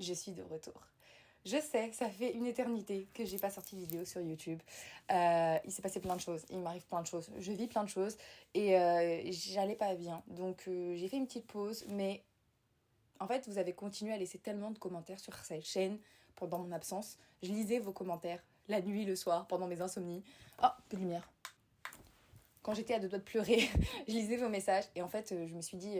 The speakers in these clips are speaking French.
je suis de retour. Je sais, ça fait une éternité que j'ai pas sorti de vidéo sur YouTube. Il s'est passé plein de choses, il m'arrive plein de choses, je vis plein de choses et j'allais pas bien. Donc j'ai fait une petite pause, mais en fait vous avez continué à laisser tellement de commentaires sur cette chaîne pendant mon absence. Je lisais vos commentaires la nuit, le soir, pendant mes insomnies. Oh, peu de lumière. Quand j'étais à deux doigts de pleurer, je lisais vos messages et en fait je me suis dit...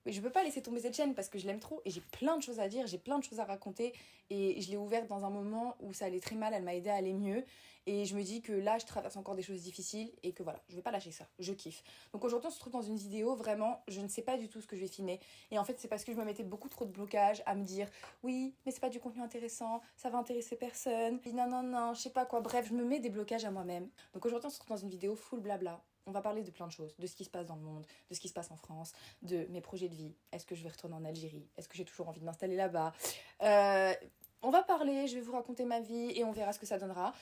mais je peux pas laisser tomber cette chaîne parce que je l'aime trop et j'ai plein de choses à dire, j'ai plein de choses à raconter et je l'ai ouverte dans un moment où ça allait très mal, elle m'a aidé à aller mieux et je me dis que là je traverse encore des choses difficiles et que voilà, je vais pas lâcher ça, je kiffe. Donc aujourd'hui on se retrouve dans une vidéo, vraiment je ne sais pas du tout ce que je vais filmer et en fait c'est parce que je me mettais beaucoup trop de blocage à me dire oui mais c'est pas du contenu intéressant, ça va intéresser personne, non, je sais pas quoi, bref je me mets des blocages à moi-même. Donc aujourd'hui on se retrouve dans une vidéo full blabla. On va parler de plein de choses, de ce qui se passe dans le monde, de ce qui se passe en France, de mes projets de vie. Est-ce que je vais retourner en Algérie? Est-ce que j'ai toujours envie de m'installer là-bas? On va parler, je vais vous raconter ma vie et on verra ce que ça donnera.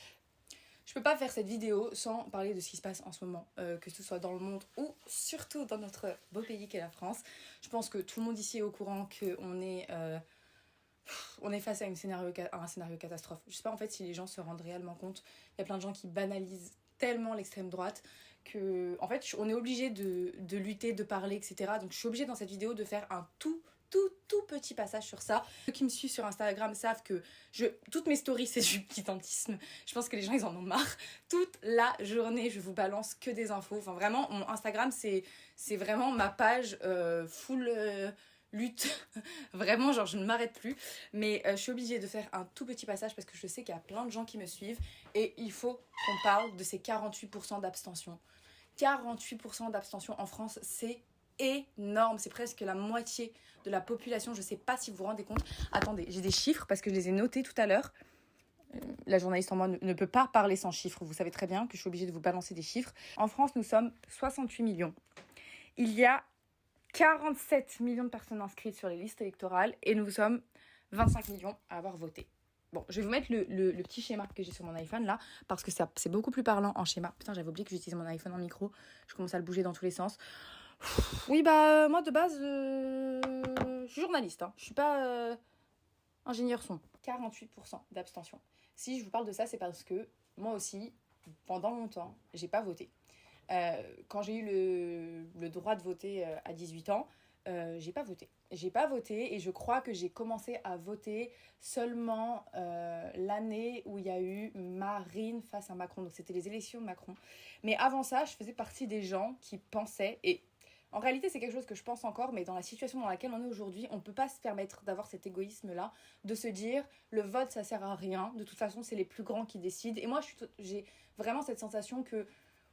Je peux pas faire cette vidéo sans parler de ce qui se passe en ce moment, que ce soit dans le monde ou surtout dans notre beau pays qu'est la France. Je pense que tout le monde ici est au courant qu'on est... on est face à un scénario catastrophe. Je sais pas en fait si les gens se rendent réellement compte. Il y a plein de gens qui banalisent tellement l'extrême droite que en fait on est obligé de lutter, de parler, etc. Donc je suis obligée dans cette vidéo de faire un tout petit passage sur ça. Ceux qui me suivent sur Instagram savent que toutes mes stories c'est du militantisme. Je pense que les gens ils en ont marre. Toute la journée je vous balance que des infos. Enfin vraiment mon Instagram c'est vraiment ma page full lutte. Vraiment genre je ne m'arrête plus. Mais je suis obligée de faire un tout petit passage parce que je sais qu'il y a plein de gens qui me suivent et il faut qu'on parle de ces 48% d'abstention. 48% d'abstention en France, c'est énorme, c'est presque la moitié de la population, je sais pas si vous vous rendez compte. Attendez, j'ai des chiffres parce que je les ai notés tout à l'heure. La journaliste en moi ne peut pas parler sans chiffres, vous savez très bien que je suis obligée de vous balancer des chiffres. En France, nous sommes 68 millions. Il y a 47 millions de personnes inscrites sur les listes électorales et nous sommes 25 millions à avoir voté. Bon, je vais vous mettre le petit schéma que j'ai sur mon iPhone là, parce que c'est beaucoup plus parlant en schéma. Putain, j'avais oublié que j'utilisais mon iPhone en micro. Je commence à le bouger dans tous les sens. Oui, bah, moi de base, je suis journaliste. Hein. Je suis pas ingénieur son. 48% d'abstention. Si je vous parle de ça, c'est parce que moi aussi, pendant longtemps, j'ai pas voté. Quand j'ai eu le droit de voter à 18 ans, j'ai pas voté. J'ai pas voté et je crois que j'ai commencé à voter seulement l'année où il y a eu Marine face à Macron. Donc c'était les élections de Macron. Mais avant ça, je faisais partie des gens qui pensaient, et en réalité c'est quelque chose que je pense encore, mais dans la situation dans laquelle on est aujourd'hui, on peut pas se permettre d'avoir cet égoïsme-là, de se dire le vote ça sert à rien, de toute façon c'est les plus grands qui décident. Et moi j'ai vraiment cette sensation que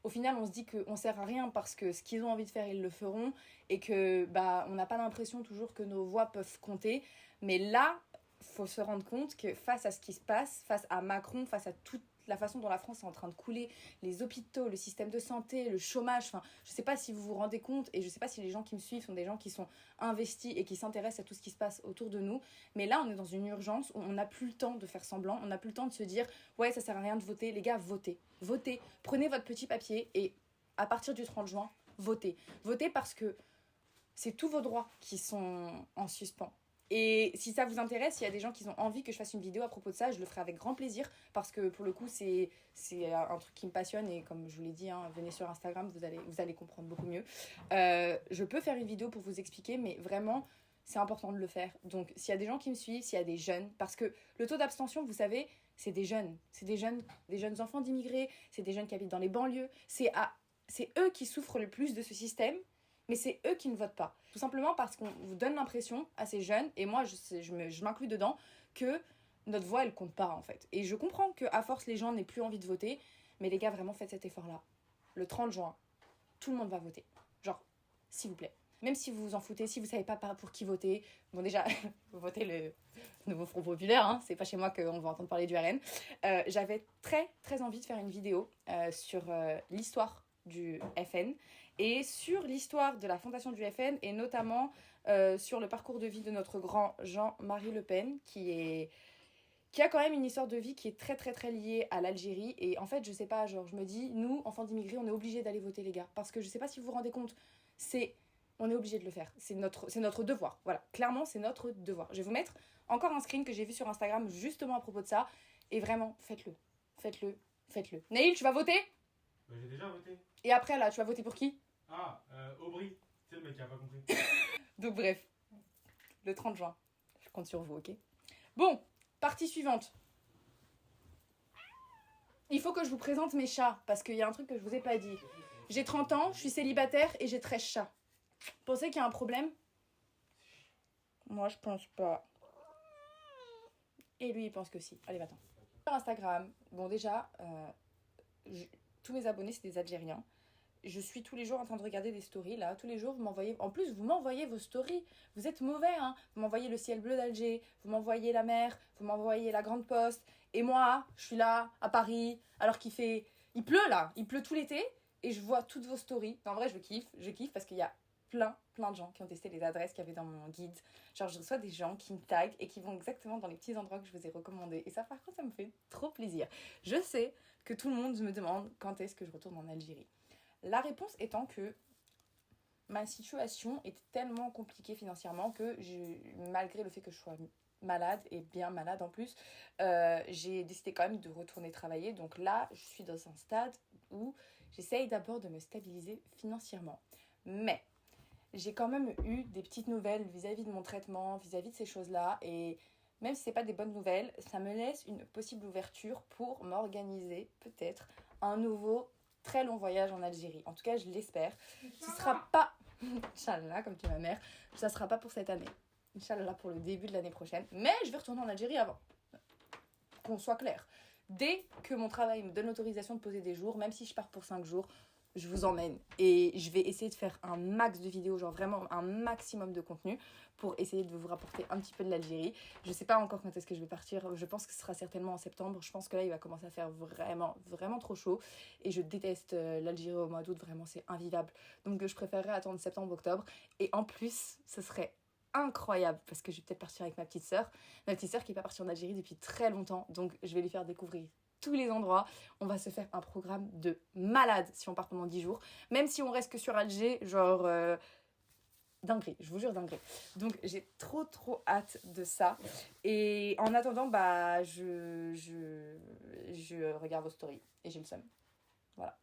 au final, on se dit qu'on sert à rien parce que ce qu'ils ont envie de faire, ils le feront et que bah on n'a pas l'impression toujours que nos voix peuvent compter. Mais là, faut se rendre compte que face à ce qui se passe, face à Macron, face à toute la façon dont la France est en train de couler, les hôpitaux, le système de santé, le chômage, enfin, je sais pas si vous vous rendez compte et je sais pas si les gens qui me suivent sont des gens qui sont investis et qui s'intéressent à tout ce qui se passe autour de nous. Mais là, on est dans une urgence où on n'a plus le temps de faire semblant, on n'a plus le temps de se dire ouais, ça sert à rien de voter. Les gars, votez. Votez. Prenez votre petit papier et à partir du 30 juin, votez. Votez parce que c'est tous vos droits qui sont en suspens. Et si ça vous intéresse, il y a des gens qui ont envie que je fasse une vidéo à propos de ça, je le ferai avec grand plaisir parce que pour le coup c'est un truc qui me passionne et comme je vous l'ai dit, hein, venez sur Instagram, vous allez comprendre beaucoup mieux. Je peux faire une vidéo pour vous expliquer, mais vraiment c'est important de le faire. Donc s'il y a des gens qui me suivent, s'il y a des jeunes, parce que le taux d'abstention, vous savez, c'est des jeunes enfants d'immigrés, c'est des jeunes qui habitent dans les banlieues, c'est eux qui souffrent le plus de ce système. Mais c'est eux qui ne votent pas. Tout simplement parce qu'on vous donne l'impression à ces jeunes, et moi je m'inclus dedans, que notre voix elle compte pas en fait. Et je comprends qu'à force les gens n'aient plus envie de voter, mais les gars vraiment faites cet effort là. Le 30 juin, tout le monde va voter. Genre, s'il vous plaît. Même si vous vous en foutez, si vous savez pas pour qui voter, bon déjà, vous votez le nouveau Front Populaire, hein, c'est pas chez moi qu'on va entendre parler du RN. J'avais très envie de faire une vidéo sur l'histoire du FN et sur l'histoire de la fondation du FN et notamment sur le parcours de vie de notre grand Jean-Marie Le Pen qui a quand même une histoire de vie qui est très liée à l'Algérie. Et en fait je sais pas, genre je me dis nous enfants d'immigrés on est obligés d'aller voter les gars parce que je sais pas si vous vous rendez compte, c'est On est obligé de le faire. C'est notre devoir. Voilà, clairement, c'est notre devoir. Je vais vous mettre encore un screen que j'ai vu sur Instagram justement à propos de ça. Et vraiment, faites-le. Faites-le. Faites-le. Naïl, tu vas voter? Bah, j'ai déjà voté. Et après, là, tu vas voter pour qui? Ah, Aubry. C'est le mec qui a pas compris. Donc bref, le 30 juin. Je compte sur vous, ok? Bon, partie suivante. Il faut que je vous présente mes chats, parce qu'il y a un truc que je vous ai pas dit. J'ai 30 ans, je suis célibataire et j'ai 13 chats. Vous pensez qu'il y a un problème? Moi, je pense pas. Et lui, il pense que si. Allez, va-t'en. Sur Instagram, bon déjà, tous mes abonnés, c'est des Algériens. Je suis tous les jours en train de regarder des stories, là. Tous les jours, vous m'envoyez... En plus, vous m'envoyez vos stories. Vous êtes mauvais, hein. Vous m'envoyez le ciel bleu d'Alger, vous m'envoyez la mer, vous m'envoyez la Grande Poste. Et moi, je suis là, à Paris, alors qu'il fait... Il pleut, là. Il pleut tout l'été. Et je vois toutes vos stories. En vrai, je kiffe parce qu'il y a plein de gens qui ont testé les adresses qu'il y avait dans mon guide. Genre, je reçois des gens qui me taguent et qui vont exactement dans les petits endroits que je vous ai recommandés. Et ça, par contre, ça me fait trop plaisir. Je sais que tout le monde me demande quand est-ce que je retourne en Algérie. La réponse étant que ma situation est tellement compliquée financièrement que malgré le fait que je sois malade et bien malade en plus, j'ai décidé quand même de retourner travailler. Donc là, je suis dans un stade où j'essaye d'abord de me stabiliser financièrement. Mais j'ai quand même eu des petites nouvelles vis-à-vis de mon traitement, vis-à-vis de ces choses-là. Et même si ce n'est pas des bonnes nouvelles, ça me laisse une possible ouverture pour m'organiser peut-être un nouveau très long voyage en Algérie. En tout cas, je l'espère. Ce sera pas... Inch'Allah, comme dit ma mère, ça sera pas pour cette année. Inch'Allah, pour le début de l'année prochaine. Mais je vais retourner en Algérie avant. Qu'on soit clair. Dès que mon travail me donne l'autorisation de poser des jours, même si je pars pour 5 jours, je vous emmène. Et je vais essayer de faire un max de vidéos, genre vraiment un maximum de contenu pour essayer de vous rapporter un petit peu de l'Algérie. Je sais pas encore quand est-ce que je vais partir. Je pense que ce sera certainement en septembre. Je pense que là, il va commencer à faire vraiment trop chaud. Et je déteste l'Algérie au mois d'août. Vraiment, c'est invivable. Donc, je préférerais attendre septembre-octobre. Et en plus, ce serait incroyable parce que je vais peut-être partir avec ma petite sœur qui est pas partie en Algérie depuis très longtemps, donc je vais lui faire découvrir tous les endroits. On va se faire un programme de malade si on part pendant 10 jours, même si on reste que sur Alger, genre dinguerie, je vous jure dinguerie. Donc j'ai trop hâte de ça. Et en attendant, bah je regarde vos stories et j'ai le seum. Voilà.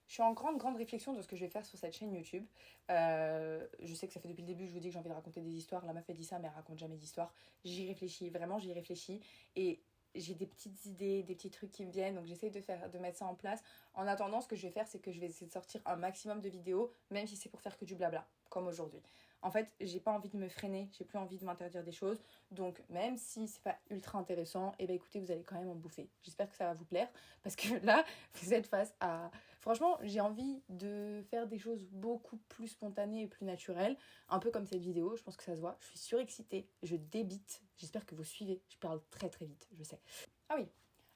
Je suis en grande réflexion de ce que je vais faire sur cette chaîne YouTube. Je sais que ça fait depuis le début, je vous dis que j'ai envie de raconter des histoires. La meuf elle dit ça, mais elle raconte jamais d'histoires. J'y réfléchis, vraiment j'y réfléchis. Et j'ai des petites idées, des petits trucs qui me viennent. Donc j'essaye de mettre ça en place. En attendant, ce que je vais faire, c'est que je vais essayer de sortir un maximum de vidéos, même si c'est pour faire que du blabla, comme aujourd'hui. En fait, j'ai pas envie de me freiner, j'ai plus envie de m'interdire des choses. Donc, même si c'est pas ultra intéressant, et ben écoutez, vous allez quand même en bouffer. J'espère que ça va vous plaire, parce que là, vous êtes face à... Franchement, j'ai envie de faire des choses beaucoup plus spontanées et plus naturelles, un peu comme cette vidéo, je pense que ça se voit. Je suis surexcitée, je débite, j'espère que vous suivez, je parle très vite, je sais. Ah oui,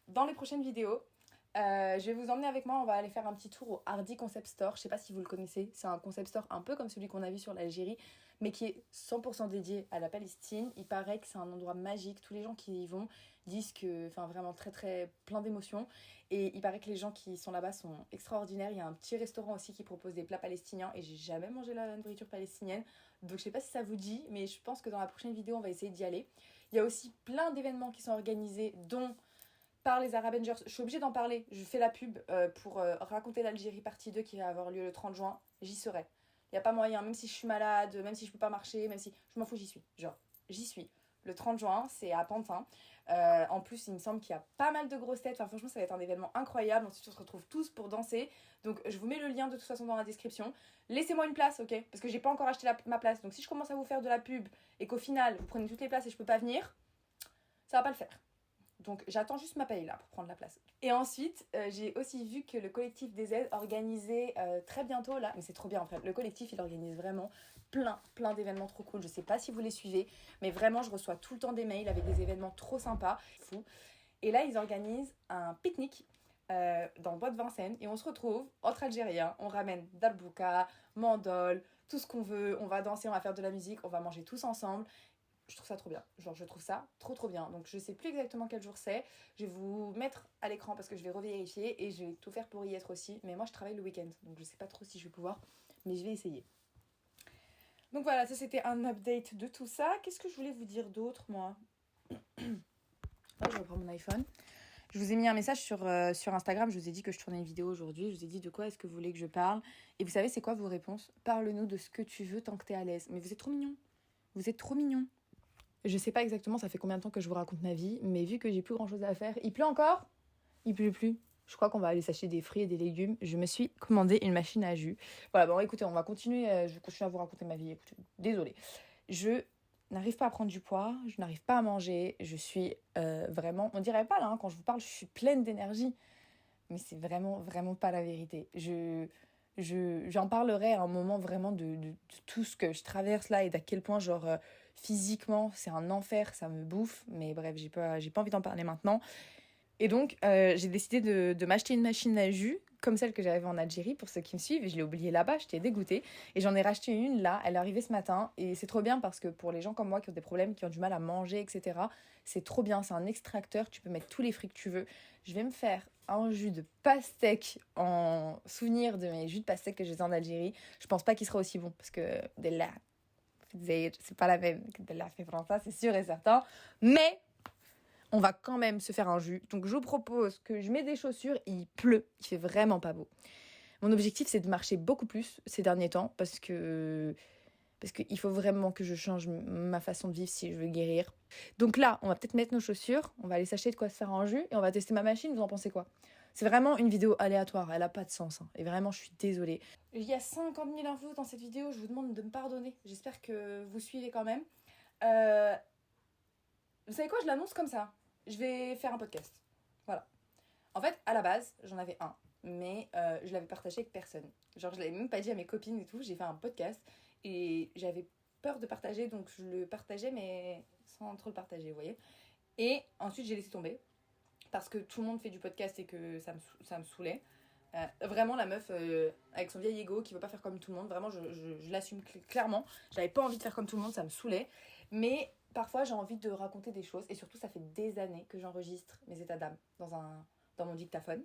dans les prochaines vidéos, je vais vous emmener avec moi, on va aller faire un petit tour au Hardy Concept Store. Je sais pas si vous le connaissez, c'est un concept store un peu comme celui qu'on a vu sur l'Algérie, mais qui est 100% dédié à la Palestine. Il paraît que c'est un endroit magique, tous les gens qui y vont disent que, enfin vraiment très plein d'émotions. Et il paraît que les gens qui sont là-bas sont extraordinaires. Il y a un petit restaurant aussi qui propose des plats palestiniens et j'ai jamais mangé la nourriture palestinienne. Donc je sais pas si ça vous dit, mais je pense que dans la prochaine vidéo, on va essayer d'y aller. Il y a aussi plein d'événements qui sont organisés, dont... par les Arabengers, je suis obligée d'en parler, je fais la pub pour raconter l'Algérie partie 2 qui va avoir lieu le 30 juin, j'y serai. Il n'y a pas moyen, même si je suis malade, même si je peux pas marcher, même si... Je m'en fous, j'y suis. Genre, j'y suis. Le 30 juin, c'est à Pantin. En plus, il me semble qu'il y a pas mal de grosses têtes. Enfin, franchement, ça va être un événement incroyable. Ensuite, on se retrouve tous pour danser. Donc, je vous mets le lien de toute façon dans la description. Laissez-moi une place, ok? Parce que j'ai pas encore acheté ma place. Donc, si je commence à vous faire de la pub et qu'au final, vous prenez toutes les places et je peux pas venir, ça va pas le faire. Donc j'attends juste ma paye là pour prendre la place. Et ensuite, j'ai aussi vu que le collectif des aides organisait très bientôt là, mais c'est trop bien en fait, le collectif il organise vraiment plein d'événements trop cool. Je sais pas si vous les suivez, mais vraiment je reçois tout le temps des mails avec des événements trop sympas, fou. Et là ils organisent un pique-nique dans le bois de Vincennes et on se retrouve entre Algériens, on ramène Darbouka, Mandol, tout ce qu'on veut, on va danser, on va faire de la musique, on va manger tous ensemble. Je trouve ça trop bien, genre je trouve ça trop bien. Donc je sais plus exactement quel jour c'est, je vais vous mettre à l'écran parce que je vais revérifier et je vais tout faire pour y être aussi. Mais moi je travaille le week-end, donc je sais pas trop si je vais pouvoir, mais je vais essayer. Donc voilà, ça c'était un update de tout ça. Qu'est-ce que je voulais vous dire d'autre, moi? Je reprends mon iPhone. Je vous ai mis un message sur Instagram, je vous ai dit que je tournais une vidéo aujourd'hui, je vous ai dit de quoi est-ce que vous voulez que je parle. Et vous savez c'est quoi vos réponses? Parle-nous de ce que tu veux tant que t'es à l'aise. Mais vous êtes trop mignons. Vous êtes trop mignons. Je sais pas exactement ça fait combien de temps que je vous raconte ma vie, mais vu que j'ai plus grand chose à faire, il pleut encore? Il pleut plus. Je crois qu'on va aller s'acheter des fruits et des légumes. Je me suis commandé une machine à jus. Voilà, bon écoutez, on va continuer, je vais continuer à vous raconter ma vie. Écoutez, désolée. Je n'arrive pas à prendre du poids, je n'arrive pas à manger, je suis vraiment, on dirait pas là, hein, quand je vous parle, je suis pleine d'énergie, mais c'est vraiment, vraiment pas la vérité. J'en parlerai à un moment vraiment de tout ce que je traverse là et d'à quel point, genre, physiquement, c'est un enfer, ça me bouffe, mais bref, j'ai pas envie d'en parler maintenant. Et donc, j'ai décidé de m'acheter une machine à jus, comme celle que j'avais en Algérie, pour ceux qui me suivent. Et je l'ai oubliée là-bas, j'étais dégoûtée. Et j'en ai racheté une là, elle est arrivée ce matin. Et c'est trop bien parce que pour les gens comme moi qui ont des problèmes, qui ont du mal à manger, etc., c'est trop bien. C'est un extracteur, tu peux mettre tous les fruits que tu veux. Je vais me faire un jus de pastèque en souvenir de mes jus de pastèque que j'ai en Algérie. Je pense pas qu'il sera aussi bon parce que de là, c'est pas la même que de la fait française, c'est sûr et certain. Mais on va quand même se faire un jus. Donc je vous propose que je mets des chaussures, il pleut, il fait vraiment pas beau. Mon objectif c'est de marcher beaucoup plus ces derniers temps parce qu'il faut vraiment que je change ma façon de vivre si je veux guérir. Donc là, on va peut-être mettre nos chaussures, on va aller s'acheter de quoi se faire un jus et on va tester ma machine, vous en pensez quoi? C'est vraiment une vidéo aléatoire, elle a pas de sens. Hein. Et vraiment, je suis désolée. Il y a 50 000 infos dans cette vidéo, je vous demande de me pardonner. J'espère que vous suivez quand même. Vous savez quoi, je l'annonce comme ça. Je vais faire un podcast. Voilà. En fait, à la base, j'en avais un. Mais je l'avais partagé avec personne. Genre, je l'avais même pas dit à mes copines et tout. J'ai fait un podcast. Et j'avais peur de partager. Donc, je le partageais, mais sans trop le partager, vous voyez. Et ensuite, j'ai laissé tomber. Parce que tout le monde fait du podcast et que ça me saoulait. Vraiment, la meuf avec son vieil ego qui veut pas faire comme tout le monde. Vraiment, je l'assume clairement. J'avais pas envie de faire comme tout le monde. Ça me saoulait. Mais parfois, j'ai envie de raconter des choses. Et surtout, ça fait des années que j'enregistre mes états d'âme dans mon dictaphone.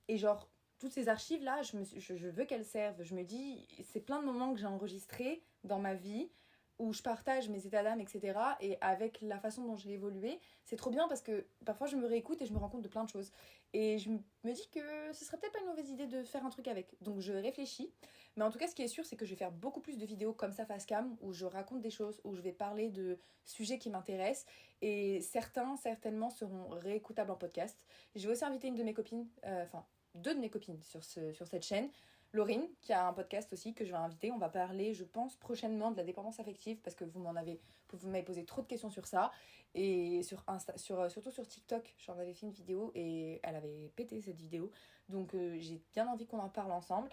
Et genre, toutes ces archives-là, je veux qu'elles servent. Je me dis, c'est plein de moments que j'ai enregistrés dans ma vie où je partage mes états d'âme, etc. Et avec la façon dont j'ai évolué, c'est trop bien parce que parfois je me réécoute et je me rends compte de plein de choses. Et je me dis que ce serait peut-être pas une mauvaise idée de faire un truc avec. Donc je réfléchis. Mais en tout cas, ce qui est sûr, c'est que je vais faire beaucoup plus de vidéos comme ça face cam, où je raconte des choses, où je vais parler de sujets qui m'intéressent. Et certainement, seront réécoutables en podcast. Je vais aussi inviter une de mes copines, deux de mes copines sur cette chaîne. Laurine, qui a un podcast aussi que je vais inviter. On va parler, je pense, prochainement de la dépendance affective parce que vous m'avez posé trop de questions sur ça. Et surtout sur TikTok, j'en avais fait une vidéo et elle avait pété cette vidéo. Donc j'ai bien envie qu'on en parle ensemble.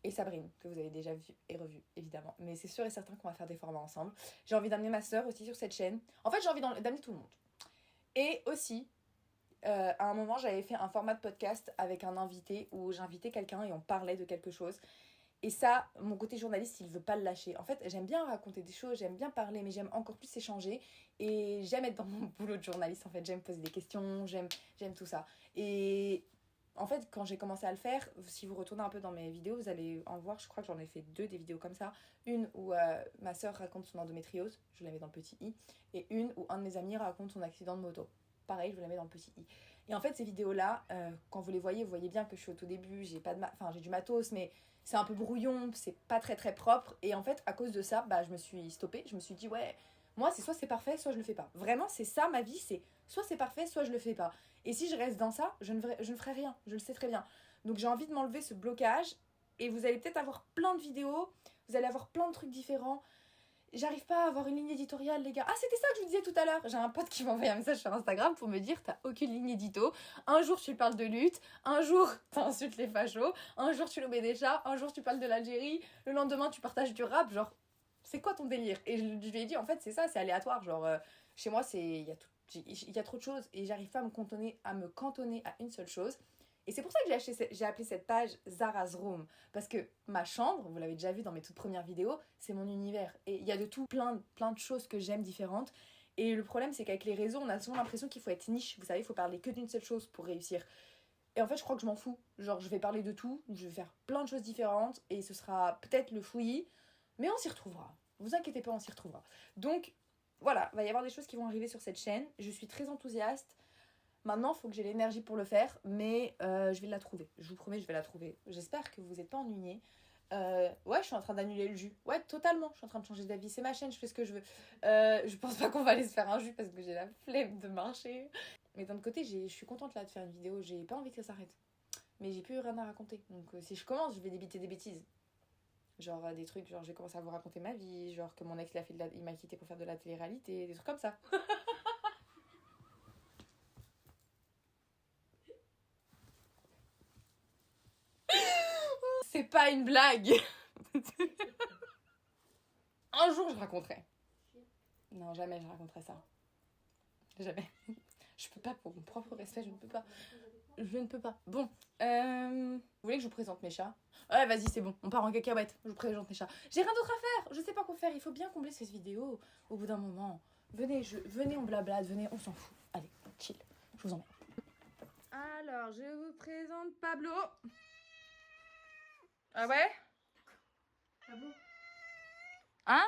Et Sabrine, que vous avez déjà vu et revu, évidemment. Mais c'est sûr et certain qu'on va faire des formats ensemble. J'ai envie d'amener ma sœur aussi sur cette chaîne. En fait, j'ai envie d'amener tout le monde. Et aussi, à un moment, j'avais fait un format de podcast avec un invité où j'invitais quelqu'un et on parlait de quelque chose. Et ça, mon côté journaliste, il veut pas le lâcher. En fait, j'aime bien raconter des choses, j'aime bien parler, mais j'aime encore plus échanger. Et j'aime être dans mon boulot de journaliste, en fait. J'aime poser des questions, j'aime tout ça. Et en fait, quand j'ai commencé à le faire, si vous retournez un peu dans mes vidéos, vous allez en voir, je crois que j'en ai fait deux des vidéos comme ça. Une où ma sœur raconte son endométriose, je la mets dans le petit i. Et une où un de mes amis raconte son accident de moto. Pareil, je vous la mets dans le petit i. Et en fait, ces vidéos-là, quand vous les voyez, vous voyez bien que je suis au tout début, j'ai du matos, mais c'est un peu brouillon, c'est pas très très propre. Et en fait, à cause de ça, je me suis stoppée. Je me suis dit, ouais, moi, c'est soit c'est parfait, soit je le fais pas. Vraiment, c'est ça ma vie, c'est soit c'est parfait, soit je le fais pas. Et si je reste dans ça, je ne ferai rien. Je le sais très bien. Donc j'ai envie de m'enlever ce blocage. Et vous allez peut-être avoir plein de vidéos, vous allez avoir plein de trucs différents. J'arrive pas à avoir une ligne éditoriale, les gars. Ah, c'était ça que je vous disais tout à l'heure. J'ai un pote qui m'a envoyé un message sur Instagram pour me dire t'as aucune ligne édito. Un jour, tu parles de lutte. Un jour, t'insultes les fachos. Un jour, tu nous mets des chats. Un jour, tu parles de l'Algérie. Le lendemain, tu partages du rap. Genre, c'est quoi ton délire? Et je lui ai dit, en fait, c'est ça, c'est aléatoire. Genre, chez moi, il y a trop de choses. Et j'arrive pas à me cantonner à une seule chose. Et c'est pour ça que j'ai appelé cette page Zara's Room. Parce que ma chambre, vous l'avez déjà vu dans mes toutes premières vidéos, c'est mon univers. Et il y a de tout, plein de choses que j'aime différentes. Et le problème, c'est qu'avec les réseaux, on a souvent l'impression qu'il faut être niche. Vous savez, il faut parler que d'une seule chose pour réussir. Et en fait, je crois que je m'en fous. Genre, je vais parler de tout, je vais faire plein de choses différentes. Et ce sera peut-être le fouillis, mais on s'y retrouvera. Vous inquiétez pas, on s'y retrouvera. Donc, voilà, va y avoir des choses qui vont arriver sur cette chaîne. Je suis très enthousiaste. Maintenant, il faut que j'ai l'énergie pour le faire, mais je vais la trouver. Je vous promets, je vais la trouver. J'espère que vous n'êtes pas ennuyés. Ouais, je suis en train d'annuler le jus. Ouais, totalement. Je suis en train de changer d'avis. C'est ma chaîne, je fais ce que je veux. Je pense pas qu'on va aller se faire un jus parce que j'ai la flemme de marcher. Mais d'un autre côté, je suis contente là de faire une vidéo. J'ai pas envie que ça s'arrête. Mais j'ai plus rien à raconter. Donc si je commence, je vais débiter des bêtises. Genre des trucs, genre je vais commencer à vous raconter ma vie. Genre que mon ex il m'a quitté pour faire de la télé-réalité. Des trucs comme ça. C'est pas une blague. Un jour, je raconterai. Non, jamais je raconterai ça. Jamais. Je peux pas, pour mon propre respect, je ne peux pas. Je ne peux pas. Bon, vous voulez que je vous présente mes chats? Ouais, vas-y, c'est bon, on part en cacahuète. Je vous présente mes chats. J'ai rien d'autre à faire, je sais pas quoi faire. Il faut bien combler cette vidéo au bout d'un moment. Venez, on blablate, venez, on s'en fout. Allez, chill, je vous emmène. Alors, je vous présente Pablo. Ah ouais? Pablo. Hein?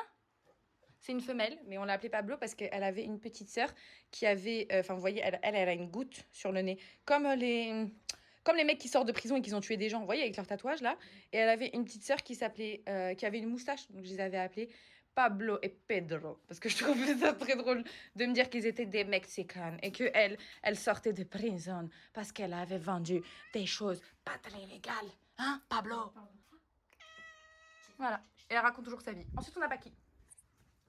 C'est une femelle, mais on l'a appelée Pablo parce qu'elle avait une petite sœur qui avait... Enfin, vous voyez, elle a une goutte sur le nez. Comme les mecs qui sortent de prison et qui ont tué des gens, vous voyez, avec leur tatouage, là. Et elle avait une petite sœur qui s'appelait... qui avait une moustache, donc je les avais appelés Pablo et Pedro. Parce que je trouvais ça très drôle de me dire qu'ils étaient des Mexicains et qu'elle, elle sortait de prison parce qu'elle avait vendu des choses pas très légales. Hein, Pablo? Voilà. Et elle raconte toujours sa vie. Ensuite, on a Paki,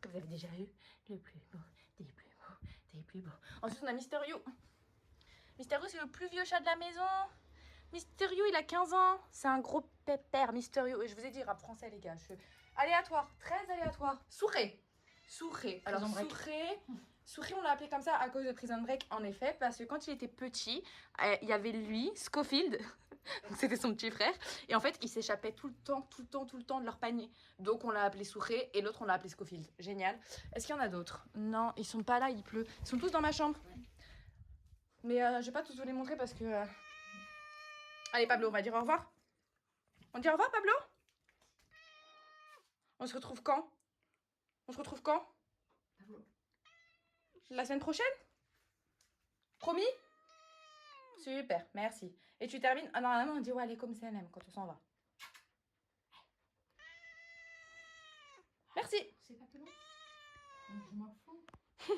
que vous avez déjà eu, le plus beau, des plus beaux, des plus beaux. Ensuite, on a Mysterio. Mysterio, c'est le plus vieux chat de la maison. Mysterio, il a 15 ans. C'est un gros pépère, Mysterio. Et je vous ai dit, rap français, les gars. Aléatoire, très aléatoire. Souré. Alors, Souré, on l'a appelé comme ça à cause de Prison Break, en effet, parce que quand il était petit, il y avait lui, Scofield, donc c'était son petit frère, et en fait, il s'échappait tout le temps de leur panier. Donc on l'a appelé Souré, et l'autre on l'a appelé Scofield. Génial. Est-ce qu'il y en a d'autres? Non, ils sont pas là, il pleut. Ils sont tous dans ma chambre. Mais je vais pas tous vous les montrer parce que... Allez Pablo, on va dire au revoir. On dit au revoir Pablo? On se retrouve quand? Pablo. La semaine prochaine? Promis? Super, merci. Et tu termines? Ah, normalement, on dit ouais, allez, comme c'est quand on s'en va. Merci. C'est Pablo. Je m'en fous.